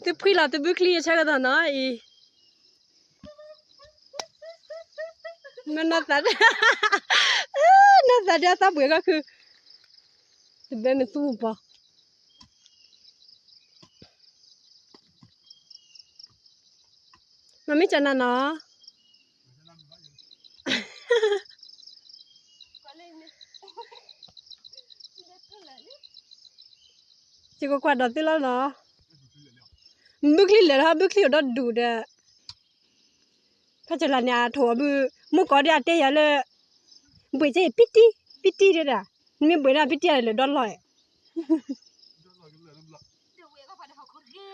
tu pris là tu veux clier chaque dans là et maintenant ça ça dia ça buat aku ben tu pas mami chana na chỉ có quạt đó tí là nó bước đi là ha bước đi ở đó đủ deเขาจะละเนี่ยถั่วมือมุกก็ได้เตะเลยบุยใจปิตี้เด้อมีบุยน่ะปิตี้เลยดอลลอยเดี๋ยวเวก็พอได้เขาคนเก๋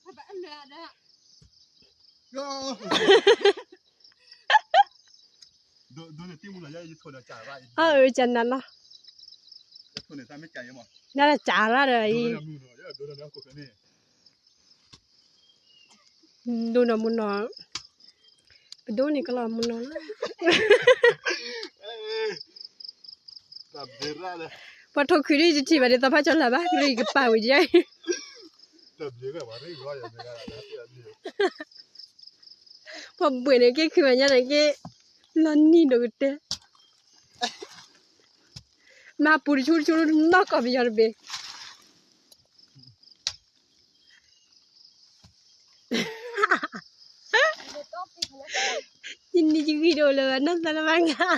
พอแบบอันเดียวนะดูเนี่ยที่มึงอะไรยี่ถั่วจ่าไรจันนั้นล่ะถั่วเนี่ยทำไม่ไกลมั้งนั่นจ่าละเลยดูน่ะมุนน่ะไปดูนี่ก็ละมุนน่ะพอทคุยดิจิบัดตาพะจันละบะคุยกับป่าวิจัยพอบุยเนี่ยแกคือว่าเนี่ยแกลันนี่ดอกเตมาปูชูนอกก็บิยารเบยินดีจิกิโดเลยนั่นซะละมังกะ